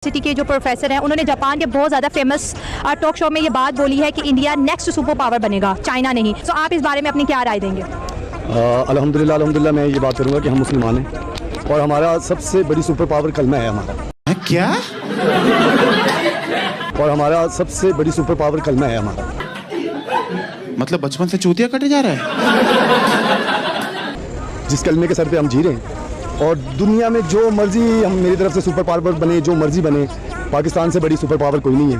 City के जो professor हैं उन्होंने जापान के बहुत ज़्यादा फेमस टॉक शो में ये बात बोली है कि इंडिया नेक्स्ट सुपर पावर बनेगा, चाइना नहीं। तो आप इस बारे में अपनी क्या राय देंगे? अल्हम्दुलिल्लाह मैं ये बात करूँगा कि हम मुसलमान हैं और हमारा सबसे बड़ी सुपर पावर कलमा है हमारा। क्या? और हमारा सबसे बड़ी सुपर पावर कलमा है हमारा। मतलब बचपन से चूतिया कटे जा रहा है। जिस कलमे के सर पे हम जी रहे हैं और दुनिया में जो मर्जी हम मेरी तरफ से सुपर पावर बने, जो मर्जी बने, पाकिस्तान से बड़ी सुपर पावर कोई नहीं है।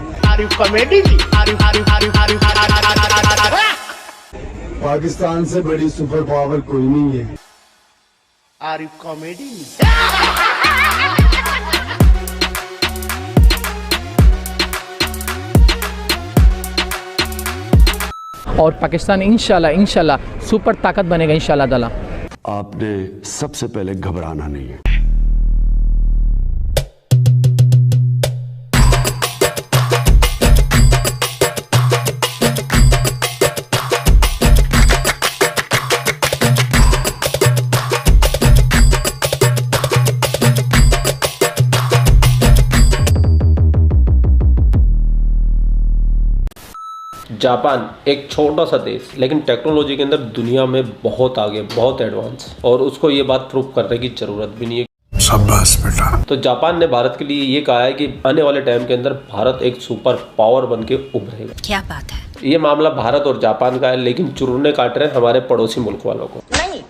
पाकिस्तान से बड़ी सुपर पावर कोई नहीं है। Are you comedy? और पाकिस्तान इंशाल्लाह सुपर ताकत बनेगा इंशाल्लाह ताला। आपने सबसे पहले घबराना नहीं है। जापान एक छोटा सा देश लेकिन टेक्नोलॉजी के अंदर दुनिया में बहुत आगे, बहुत एडवांस, और उसको ये बात प्रूव करने की जरूरत भी नहीं है। शाबाश बेटा। तो जापान ने भारत के लिए ये कहा है कि आने वाले टाइम के अंदर भारत एक सुपर पावर बन के उभरेगा। क्या बात है? ये मामला भारत और जापान का है, लेकिन चुरूने काट रहे हैं हमारे पड़ोसी मुल्क वालों को। नहीं,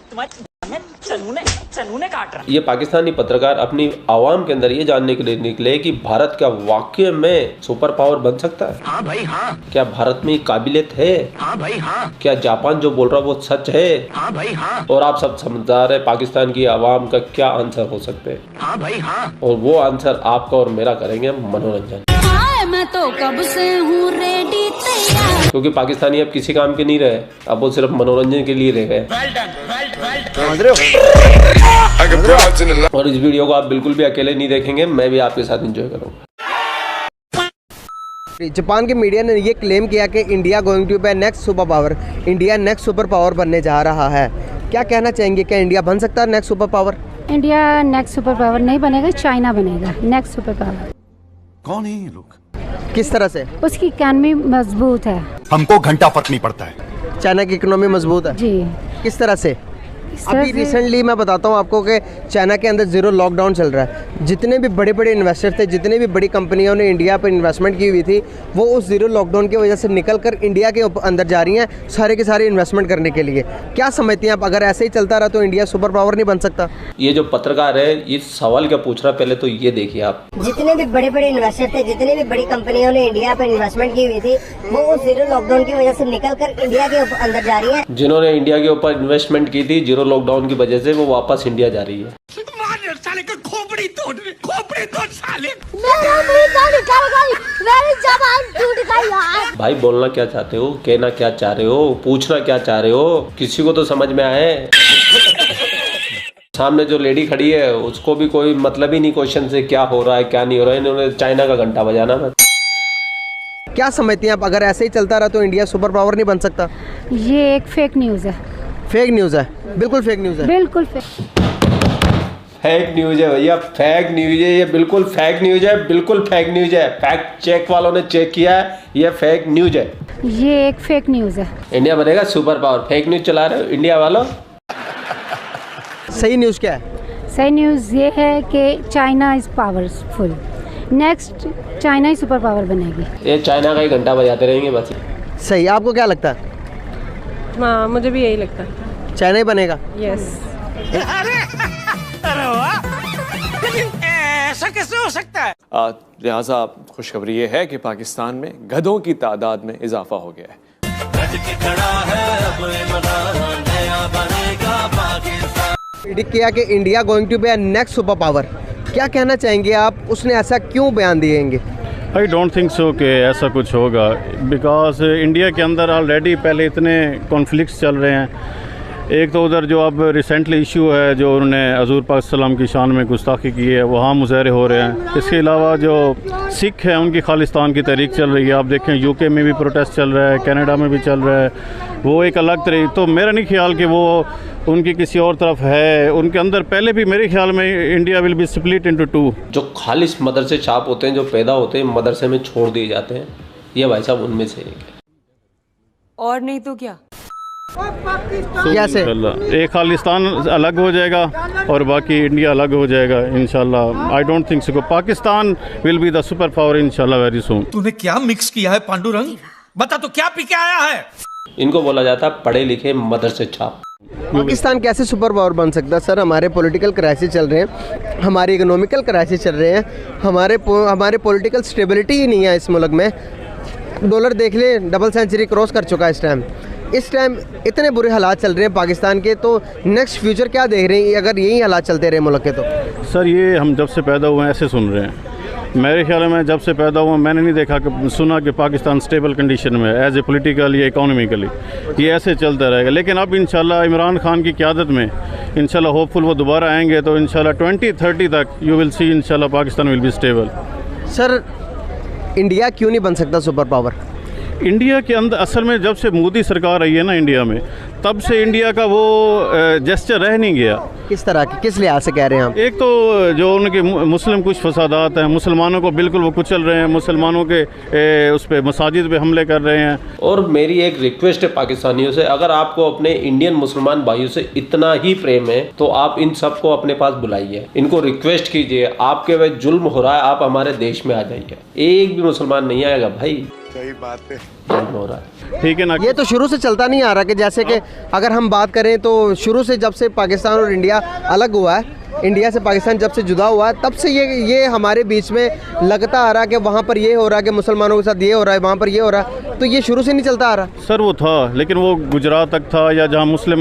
चनूने काट रहा। ये पाकिस्तानी पत्रकार अपनी आवाम के अंदर ये जानने के लिए निकले कि भारत क्या वाकई में सुपर पावर बन सकता है? हाँ भाई हाँ। क्या भारत में काबिलियत है? हाँ भाई हाँ। क्या जापान जो बोल रहा है वो सच है? हाँ भाई हाँ। और आप सब समझदार है पाकिस्तान की आवाम का क्या आंसर हो सकते हैं? हाँ भाई हाँ। और वो आंसर आपका और मेरा करेंगे मनोरंजन। मैं तो कब से हूँ रेडी तैयार। क्योंकि पाकिस्तानी अब किसी काम के नहीं रहे, अब वो सिर्फ मनोरंजन के लिए रह गए। और इस वीडियो को आप बिल्कुल भी अकेले नहीं देखेंगे, मैं भी आपके साथ एंजॉय करूंगा। जापान के मीडिया ने ये क्लेम किया कि India going to be next super power, India next super power बनने जा रहा है। क्या कहना चाहेंगे, क्या इंडिया बन सकता है next super power? India next super power नहीं बनेगा, चाइना बनेगा नेक्स्ट सुपर पावर। कौन है ये लोग? किस तरह से? उसकी इकॉनमी मजबूत है। हमको घंटा फर्क नहीं पड़ता है। चाइना की इकोनॉमी मजबूत है जी। किस तरह से? अभी रिसेंटली मैं बताता हूँ आपको कि चाइना के अंदर जीरो लॉकडाउन चल रहा है। जितने भी बड़े बड़े इन्वेस्टर थे, जितने भी बड़ी कंपनियों ने इंडिया पर इन्वेस्टमेंट की हुई थी, वो उस जीरो लॉकडाउन की वजह से निकल कर इंडिया के अंदर जा रही हैं सारे के सारे इन्वेस्टमेंट करने के लिए। क्या समझती हैं आप, अगर ऐसे ही चलता रहा तो इंडिया सुपर पावर नहीं बन सकता? ये जो पत्रकार है ये सवाल क्या पूछ रहा है, पहले तो ये देखिए आप। जितने भी बड़े बड़े इन्वेस्टर थे, जितने भी बड़ी कंपनियों ने इंडिया पर इन्वेस्टमेंट की हुई थी, वो उस जीरो लॉकडाउन की वजह से निकल कर इंडिया के अंदर जा रही है। जिन्होंने इंडिया के ऊपर इन्वेस्टमेंट की थी जीरो लॉकडाउन की वजह से, वो वापस इंडिया जा रही है। साले का खोपड़ी तोड़ साले। भाई बोलना क्या चाहते हो, कहना क्या चाह रहे हो, पूछना क्या चाह रहे हो, किसी को तो समझ में आए। सामने जो लेडी खड़ी है उसको भी कोई मतलब ही नहीं क्वेश्चन से क्या हो रहा है क्या नहीं हो रहा है, इन्होंने चाइना का घंटा बजाना है। क्या समझती हैं आप, अगर ऐसे ही चलता रहा तो इंडिया सुपर पावर नहीं बन सकता? ये एक फेक न्यूज़ है। फेक न्यूज़ है, बिल्कुल फेक न्यूज़ है। बिल्कुल फेक न्यूज है भैया, फेक न्यूज है ये, बिल्कुल फेक न्यूज है, बिल्कुल फेक न्यूज है। फैक्ट चेक वालों ने चेक किया है, ये फेक न्यूज है। ये एक फेक न्यूज़ है। इंडिया बनेगा सुपर पावर, फेक न्यूज चला रहे हो इंडिया वालों। सही न्यूज़ क्या है? सही न्यूज़ ये है कि China is powerful, next China he super power बनेगी। ये चाइना का ही घंटा बजाते रहेंगे बस। सही। आपको क्या लगता है? हाँ, मुझे भी यही लगता है, चाइना ही बनेगा। यस। अरे वाह, लेकिन ऐसा कैसे हो सकता है? लिहाजा खुशखबरी ये है कि पाकिस्तान में गधों की तादाद में इजाफा हो गया है। प्रेडिक्ट किया कि India going to be next super power. क्या कहना चाहेंगे आप, उसने ऐसा क्यों बयान दिएंगे? आई डोंट थिंक सो कि ऐसा कुछ होगा, बिकॉज इंडिया के अंदर ऑलरेडी पहले इतने कॉन्फ्लिक्ट्स चल रहे हैं एक तो उधर जो अब रिसेंटली इशू है जो उन्होंने हजूर पाक सल्लल्लाहु की शान में गुस्ताखी की है, वहाँ मुजाहरे हो रहे हैं। इसके अलावा जो सिख हैं उनकी खालिस्तान की तहरीक चल रही है। आप देखें यूके में भी प्रोटेस्ट चल रहा है, कनाडा में भी चल रहा है। वो एक अलग तरीके, तो मेरा नहीं ख्याल कि वो उनकी किसी और तरफ है। उनके अंदर पहले भी मेरे ख्याल में India will be split into two. जो खालिश मदरसे छाप होते हैं, जो पैदा होते हैं मदरसे में छोड़ दिए जाते हैं, ये भाई साहब उनमें से एक है। और नहीं तो क्या? कैसे एक खालिस्तान अलग हो जाएगा और बाकी इंडिया अलग हो जाएगा इंशाल्लाह। I don't think so. Pakistan will be the super power इंशाल्लाह वेरी सून। तूने क्या मिक्स किया है पांडुरंग? बता तो क्या पी के आया है? इनको बोला जाता है पढ़े लिखे मदरसे छाप। पाकिस्तान कैसे सुपर पावर बन सकता है? सर, हमारे पॉलिटिकल क्राइसिस चल रहे हैं, हमारे इकोनॉमिकल क्राइसिस चल रहे हैं, हमारे पॉलिटिकल स्टेबिलिटी ही नहीं है इस मुल्क में। डॉलर देख ले, डबल सेंचुरी क्रॉस कर चुका है इस टाइम इतने बुरे हालात चल रहे हैं पाकिस्तान के। तो नेक्स्ट फ्यूचर क्या देख रहे हैं अगर यही हालात चलते रहे मुल्क के? तो सर, ये हम जब से पैदा हुए हैं ऐसे सुन रहे हैं। मेरे ख्याल में जब से पैदा हुआ मैंने नहीं देखा कि सुना कि पाकिस्तान स्टेबल कंडीशन में एज ए पॉलिटिकल या इकोनॉमिकली ये ऐसे चलता रहेगा। लेकिन अब इंशाल्लाह इमरान खान की क़यादत में इंशाल्लाह होपफुल वो दोबारा आएंगे तो इंशाल्लाह 2030 तक यू विल सी इंशाल्लाह Pakistan will be stable. Sir, India क्यों नहीं बन सकता सुपर पावर? इंडिया के अंदर असल में जब से मोदी सरकार आई है ना इंडिया में, तब से इंडिया का वो जेस्चर रह नहीं गया। किस तरह की, किस लिहाज से कह रहे हैं आप? एक तो जो उनके मुस्लिम कुछ फसादात हैं, मुसलमानों को बिल्कुल वो कुचल रहे हैं, मुसलमानों के उस पर मसाजिद पे हमले कर रहे हैं। और मेरी एक रिक्वेस्ट है पाकिस्तानियों से, अगर आपको अपने इंडियन मुसलमान भाइयों से इतना ही प्रेम है तो आप इन सबको अपने पास बुलाइए, इनको रिक्वेस्ट कीजिए। आपके वह जुल्म हो रहा है, आप हमारे देश में आ जाइए। एक भी मुसलमान नहीं आएगा भाई, सही बात है, हो रहा है। ठीक है ना? ये तो शुरू से चलता नहीं आ रहा कि जैसे कि अगर हम बात करें तो शुरू से जब से पाकिस्तान और इंडिया अलग हुआ है, इंडिया से पाकिस्तान जब से जुदा हुआ है, तब से ये हमारे बीच में लगता आ रहा कि वहाँ पर ये हो रहा है कि मुसलमानों के साथ ये हो रहा है, वहाँ पर ये हो रहा है। तो ये शुरू से नहीं चलता आ रहा? सर, वो था, लेकिन वो गुजरात तक था या जहाँ मुस्लिम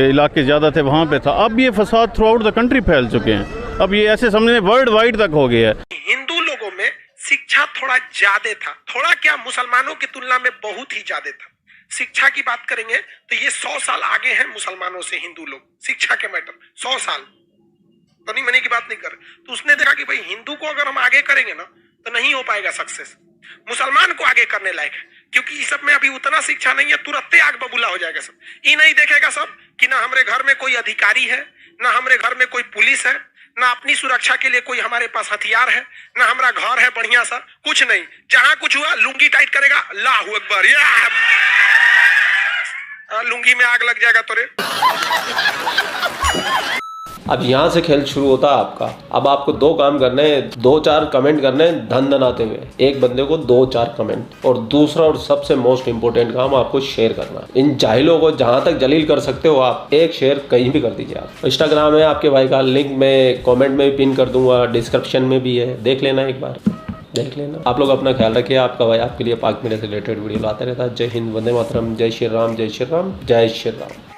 इलाके ज़्यादा थे वहाँ पे था। अब ये फसाद थ्रू आउट द कंट्री फैल चुके हैं। अब ये ऐसे समझे वर्ल्ड वाइड तक हो गया है। हिंदू लोगों में शिक्षा थोड़ा ज्यादा था, थोड़ा क्या मुसलमानों की तुलना में बहुत ही ज्यादा था। शिक्षा की बात करेंगे तो ये 100 साल आगे हैं मुसलमानों से हिंदू लोग शिक्षा के मैटर। 100 साल तनी मनी की बात नहीं कर। तो उसने देखा कि भाई हिंदू को अगर हम आगे करेंगे ना तो नहीं हो पाएगा सक्सेस। मुसलमान को आगे करने लायक है, क्योंकि इस सब में अभी उतना शिक्षा नहीं है, तुरंत आग बबूला हो जाएगा सब। ये नहीं देखेगा सब कि ना हमारे घर में कोई अधिकारी है, ना हमारे घर में कोई पुलिस है, ना अपनी सुरक्षा के लिए कोई हमारे पास हथियार है, ना हमारा घर है बढ़िया सा, कुछ नहीं। जहां कुछ हुआ लुंगी टाइट करेगा, अल्लाहू अकबर, लुंगी में आग लग जाएगा तोरे। अब यहाँ से खेल शुरू होता है आपका। अब आपको 2 काम करने हैं, 2-4 कमेंट करने हैं धन धन आते हुए, एक बंदे को 2-4 कमेंट, और दूसरा और सबसे मोस्ट इंपोर्टेंट काम आपको शेयर करना। इन जाहिलों को जहाँ तक जलील कर सकते हो आप, एक शेयर कहीं भी कर दीजिए आप। इंस्टाग्राम है आपके भाई का, लिंक मैं कॉमेंट में भी पिन कर दूंगा, डिस्क्रिप्शन में भी है, देख लेना, एक बार देख लेना। आप लोग अपना ख्याल रखिए। आपका भाई आपके लिए पाक मीडिया से रिलेटेड वीडियो लाते रहता है। जय हिंद, वंदे मातरम, जय श्री राम, जय श्री राम, जय श्री राम।